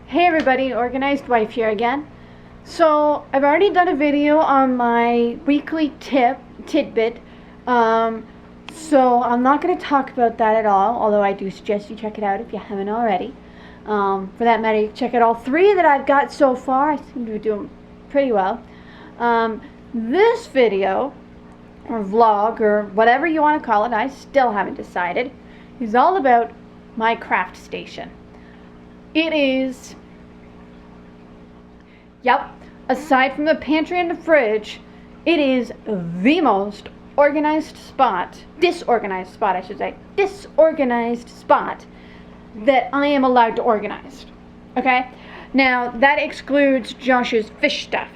Hey everybody, Organized Wife here again. So I've already done a video on my weekly tidbit, so I'm not going to talk about that at all, although I do suggest you check it out if you haven't already. For that matter, you check out all 3 that I've got so far. I seem to be doing pretty well. This video, or vlog, or whatever you want to call it, I still haven't decided, is all about my craft station. It is, yep, aside from the pantry and the fridge, it is the most disorganized spot that I am allowed to organize. Okay? Now, that excludes Josh's fish stuff.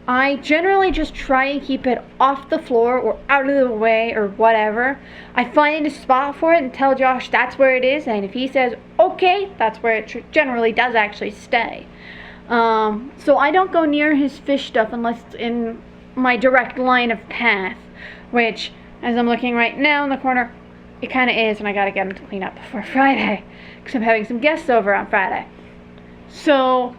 I generally just try and keep it off the floor or out of the way or whatever. I find a spot for it and tell Josh that's where it is, and if he says okay, that's where it generally does actually stay. So I don't go near his fish stuff unless it's in my direct line of path, which, as I'm looking right now in the corner, it kind of is, and I gotta get him to clean up before Friday because I'm having some guests over on Friday. So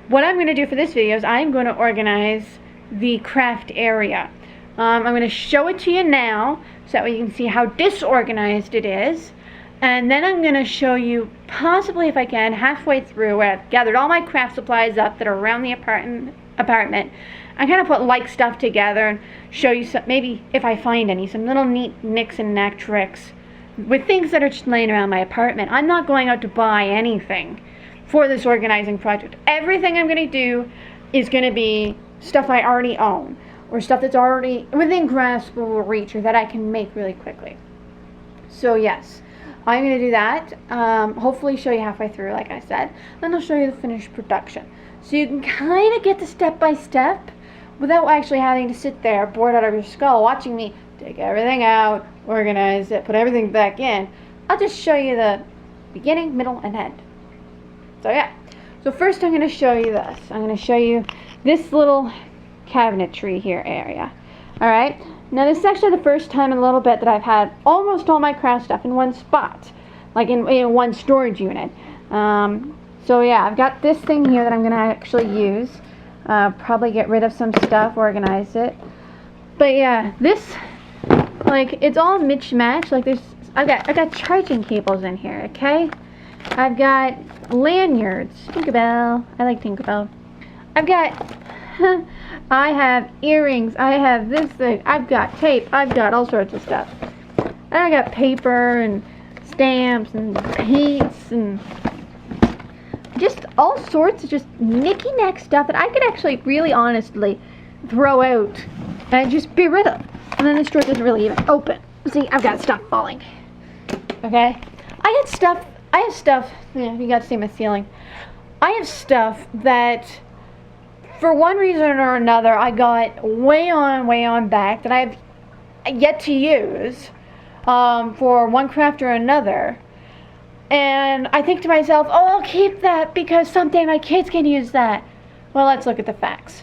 what I'm going to do for this video is I'm going to organize the craft area. I'm going to show it to you now so that way you can see how disorganized it is. And then I'm going to show you, possibly if I can, halfway through where I've gathered all my craft supplies up that are around the apartment. I kind of put like stuff together and show you some, maybe if I find any, some little neat nicks and knack tricks with things that are just laying around my apartment. I'm not going out to buy anything for this organizing project. Everything I'm going to do is going to be stuff I already own, or stuff that's already within graspable reach, or that I can make really quickly. So yes, I'm going to do that. Hopefully show you halfway through, like I said. Then I'll show you the finished production. So you can kind of get the step by step without actually having to sit there bored out of your skull watching me take everything out, organize it, put everything back in. I'll just show you the beginning, middle, and end. So yeah, so first I'm going to show you this. I'm going to show you this little cabinetry here area. Alright, now this is actually the first time in a little bit that I've had almost all my craft stuff in one spot, like in one storage unit. So yeah, I've got this thing here that I'm going to actually use. Probably get rid of some stuff, organize it. But yeah, this, like, it's all mismatched. Like I got charging cables in here, okay? I've got lanyards, Tinkerbell, I like Tinkerbell. I've got, I have earrings, I have this thing, I've got tape, I've got all sorts of stuff. And I got paper and stamps and paints and just all sorts of just knicky-knack stuff that I could actually really honestly throw out and just be rid of. And then this drawer doesn't really even open. See, I've got stuff falling. Okay? I have stuff, yeah, you got to see my ceiling. I have stuff that, for one reason or another, I got way on back that I have yet to use for one craft or another. And I think to myself, oh, I'll keep that because someday my kids can use that. Well, let's look at the facts.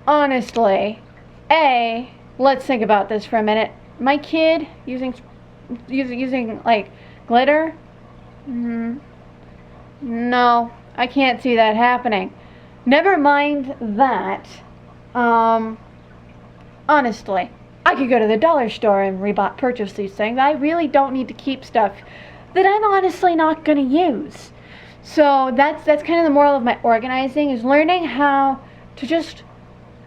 Honestly, let's think about this for a minute. My kid using like glitter? No, I can't see that happening. Never mind that. Honestly, I could go to the dollar store and purchase these things. I really don't need to keep stuff that I'm honestly not going to use. So that's kind of the moral of my organizing, is learning how to just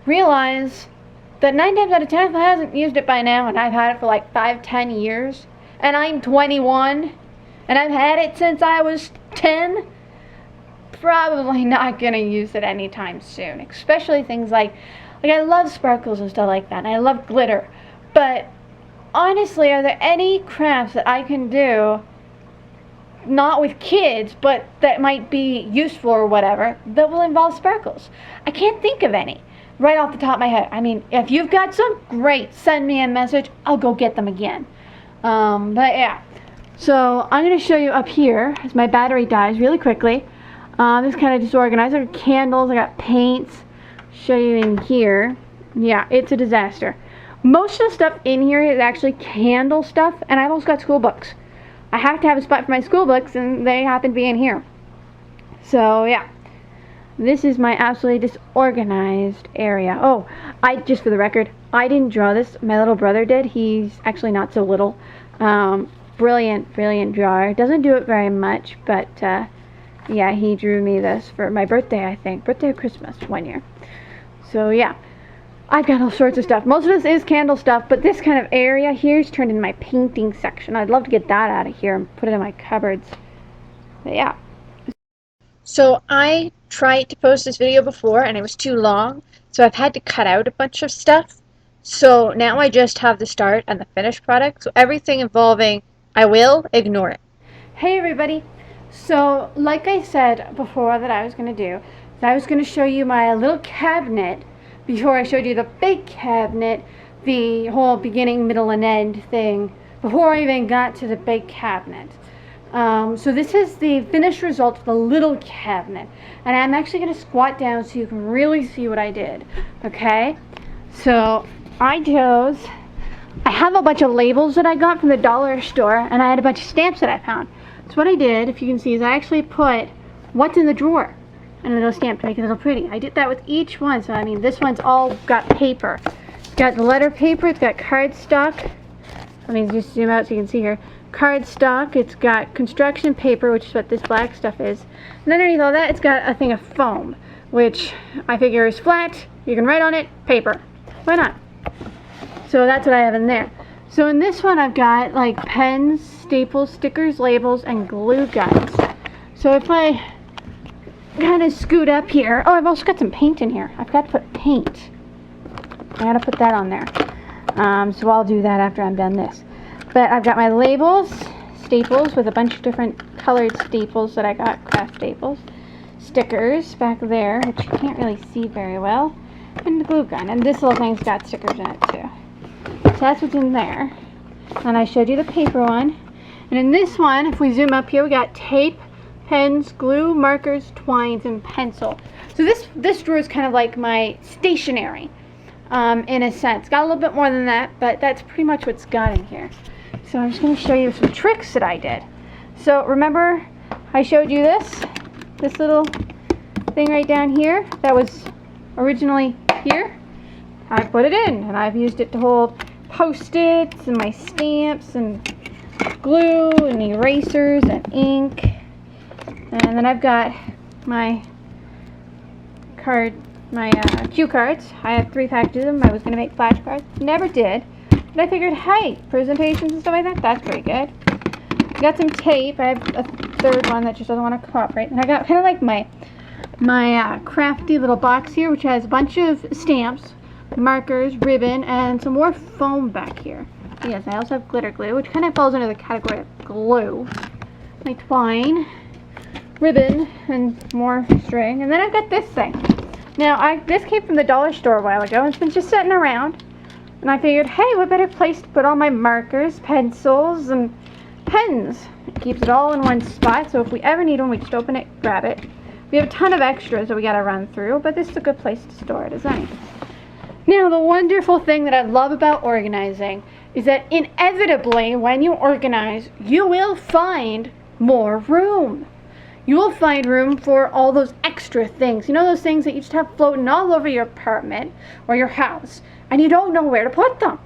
realize that 9 times out of 10, if I haven't used it by now, and I've had it for like 5-10 years, and I'm 21, and I've had it since I was 10, probably not going to use it anytime soon. Especially things like I love sparkles and stuff like that, and I love glitter. But honestly, are there any crafts that I can do, not with kids, but that might be useful or whatever, that will involve sparkles? I can't think of any right off the top of my head. I mean, if you've got some, great, send me a message. I'll go get them again. But yeah. So I'm going to show you up here as my battery dies really quickly. This kind of disorganized. I got candles, I got paints. Show you in here. Yeah, it's a disaster. Most of the stuff in here is actually candle stuff, and I've also got school books. I have to have a spot for my school books, and they happen to be in here. So yeah, this is my absolutely disorganized area. Oh, just for the record, I didn't draw this. My little brother did. He's actually not so little. Brilliant drawer. Doesn't do it very much, but yeah, he drew me this for my birthday, I think. Birthday or Christmas one year. So yeah, I've got all sorts of stuff. Most of this is candle stuff, but this kind of area here is turned into my painting section. I'd love to get that out of here and put it in my cupboards. But yeah. So I tried to post this video before and it was too long, so I've had to cut out a bunch of stuff. So now I just have the start and the finished product. So everything involving, I will ignore it. Hey everybody. So like I said before that I was going to do, I was going to show you my little cabinet before I showed you the big cabinet, the whole beginning, middle, and end thing, before I even got to the big cabinet. So this is the finished result of the little cabinet, and I'm actually going to squat down so you can really see what I did. Okay, so I have a bunch of labels that I got from the dollar store, and I had a bunch of stamps that I found. So what I did, if you can see, is I actually put what's in the drawer and a little stamp to make it a little pretty. I did that with each one. So I mean, this one's all got paper. It's got the letter paper, it's got cardstock. Let me just zoom out so you can see here. Cardstock, it's got construction paper, which is what this black stuff is. And underneath all that, it's got a thing of foam, which I figure is flat. You can write on it, paper. Why not? So that's what I have in there. So in this one, I've got like pens, staples, stickers, labels, and glue guns. So if I kind of scoot up here, oh, I've also got some paint in here. I've got to put paint. I gotta put that on there. So I'll do that after I'm done this. But I've got my labels, staples with a bunch of different colored staples that I got, craft staples, stickers back there, which you can't really see very well, and the glue gun. And this little thing's got stickers in it too. So that's what's in there. And I showed you the paper one. And in this one, if we zoom up here, we got tape, pens, glue, markers, twines, and pencil. So this drawer is kind of like my stationery, in a sense. Got a little bit more than that, but that's pretty much what's got in here. So I'm just going to show you some tricks that I did. So remember I showed you this little thing right down here that was originally here. I put it in, and I've used it to hold Post-its and my stamps and glue and erasers and ink. And then I've got my cue cards. I have 3 packages of them. I was going to make flashcards. Never did. But I figured, hey, presentations and stuff like that, that's pretty good. Got some tape. I have a 3rd one that just doesn't want to cooperate. And I got kind of like my crafty little box here, which has a bunch of stamps, markers, ribbon, and some more foam back here. Yes, I also have glitter glue, which kind of falls under the category of glue. My twine, ribbon, and more string. And then I've got this thing. Now, this came from the dollar store a while ago. It's been just sitting around. And I figured, hey, what better place to put all my markers, pencils, and pens? It keeps it all in one spot, so if we ever need one, we just open it, grab it. We have a ton of extras that we gotta run through, but this is a good place to store it, isn't it? Now, the wonderful thing that I love about organizing is that inevitably, when you organize, you will find more room. You will find room for all those extra things. You know, those things that you just have floating all over your apartment or your house, and you don't know where to put them.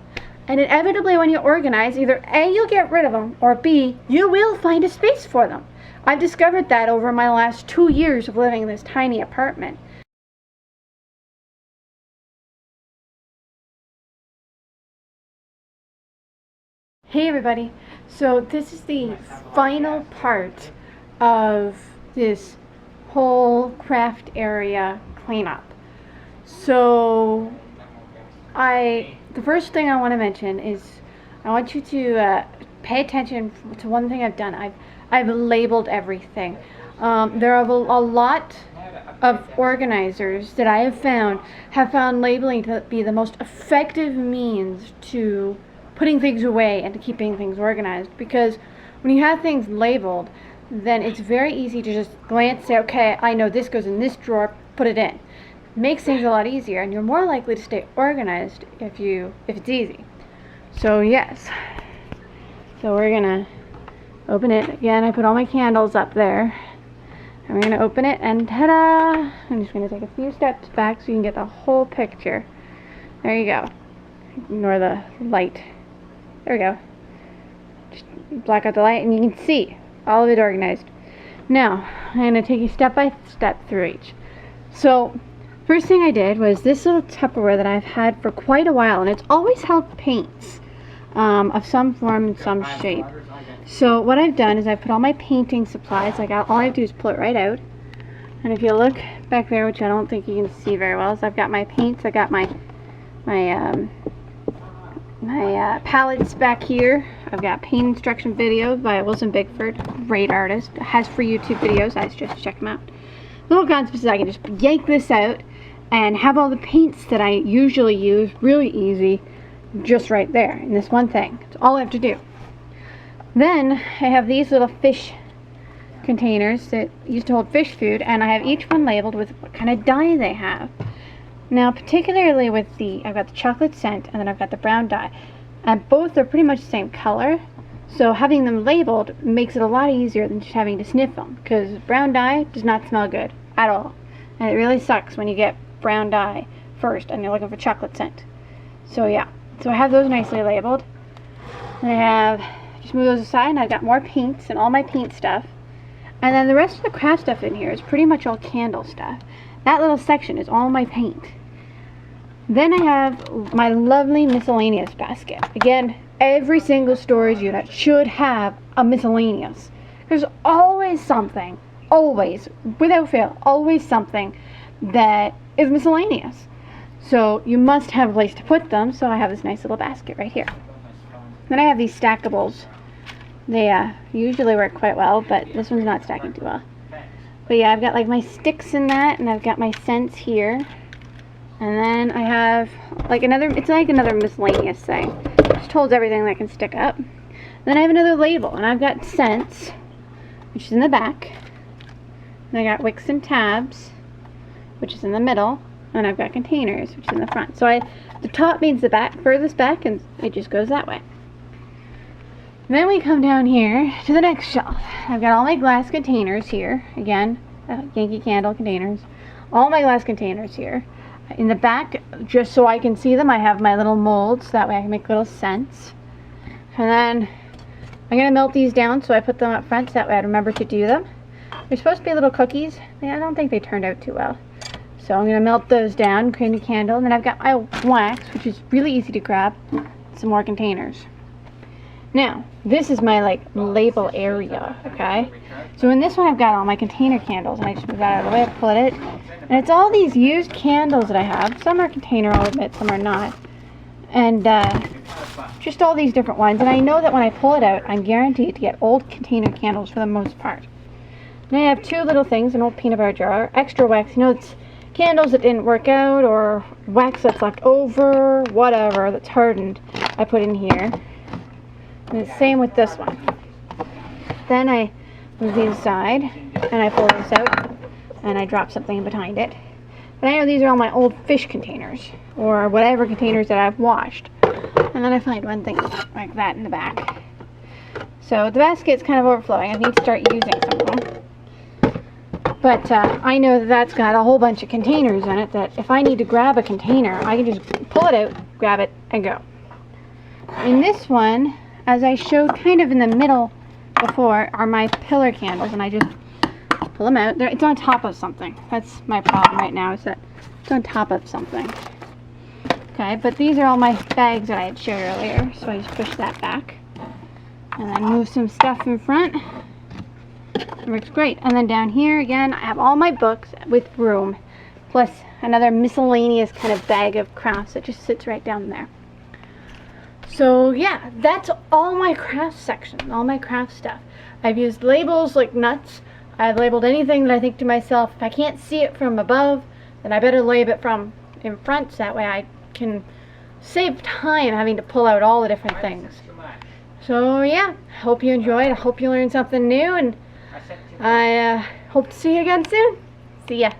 And inevitably, when you organize, either A, you'll get rid of them, or B, you will find a space for them. I've discovered that over my last 2 years of living in this tiny apartment. Hey everybody, so this is the final part of this whole craft area cleanup. So the first thing I want to mention is I want you to pay attention to one thing I've done. I've labeled everything. There are a lot of organizers that I have found labeling to be the most effective means to putting things away and to keeping things organized, because when you have things labeled, then it's very easy to just glance, say, okay, I know this goes in this drawer, put it in. It makes things a lot easier, and you're more likely to stay organized if it's easy. So yes, so we're gonna open it again. I put all my candles up there, And we're going to open it, and ta-da! I'm just going to take a few steps back so you can get the whole picture. There you go. Ignore the light. There we go. Just block out the light and you can see all of it organized. Now, I'm going to take you step by step through each. So, first thing I did was this little Tupperware that I've had for quite a while, and it's always held paints of some form and some shape. So what I've done is I've put all my painting supplies, like all I have to do is pull it right out. And if you look back there, which I don't think you can see very well, is I've got my paints, I got my palettes back here. I've got paint instruction videos by Wilson Bigford, great artist. Has free YouTube videos, I suggest check them out. Little concepts is I can just yank this out and have all the paints that I usually use really easy, just right there in this one thing. That's all I have to do. Then I have these little fish containers that used to hold fish food, and I have each one labeled with what kind of dye they have. Now, particularly with I've got the chocolate scent and then I've got the brown dye, and both are pretty much the same color, so having them labeled makes it a lot easier than just having to sniff them, because brown dye does not smell good at all, and it really sucks when you get brown dye first and you're looking for chocolate scent. So yeah, so I have those nicely labeled, and I have, just move those aside, and I've got more paints and all my paint stuff, and then the rest of the craft stuff in here is pretty much all candle stuff. That little section is all my paint. Then I have my lovely miscellaneous basket. Again, every single storage unit should have a miscellaneous. There's always something, always, without fail, always something that is miscellaneous. So you must have a place to put them, so I have this nice little basket right here. Then I have these stackables. They usually work quite well, but this one's not stacking too well. But yeah, I've got like my sticks in that, and I've got my scents here. And then I have like it's like another miscellaneous thing. Just holds everything that can stick up. Then I have another label, and I've got scents, which is in the back. And I got wicks and tabs, which is in the middle. And I've got containers, which is in the front. So the top means the back, furthest back, and it just goes that way. Then we come down here to the next shelf. I've got all my glass containers here. Again, Yankee Candle containers. All my glass containers here. In the back, just so I can see them, I have my little molds. That way I can make little scents. And then I'm going to melt these down, so I put them up front, so that way I remember to do them. They're supposed to be little cookies. I don't think they turned out too well. So I'm going to melt those down, create a candle. And then I've got my wax, which is really easy to grab. Some more containers. Now, this is my label area, okay? So in this one I've got all my container candles, and I just move that out of the way, I pull it, and it's all these used candles that I have. Some are container, I'll admit, some are not. And just all these different ones, and I know that when I pull it out, I'm guaranteed to get old container candles for the most part. Then I have two little things, an old peanut butter jar, extra wax, it's candles that didn't work out, or wax that's left over, whatever, that's hardened, I put in here. And the same with this one. Then I move these aside, and I pull this out, and I drop something behind it. But I know these are all my old fish containers, or whatever containers that I've washed. And then I find one thing like that in the back. So the basket's kind of overflowing. I need to start using some of them. But I know that that's got a whole bunch of containers in it, that if I need to grab a container, I can just pull it out, grab it, and go. In this one, as I showed kind of in the middle before, are my pillar candles, and I just pull them out. It's on top of something. That's my problem right now, is that it's on top of something. Okay, but these are all my bags that I had showed earlier, so I just push that back. And then move some stuff in front. It works great. And then down here, again, I have all my books with room, plus another miscellaneous kind of bag of crafts that just sits right down there. So yeah, that's all my craft section, all my craft stuff. I've used labels like nuts. I've labeled anything that I think to myself, if I can't see it from above, then I better label it from in front, so that way I can save time having to pull out all the different things. So yeah, hope you enjoyed. I hope you learned something new, and I hope to see you again soon. See ya.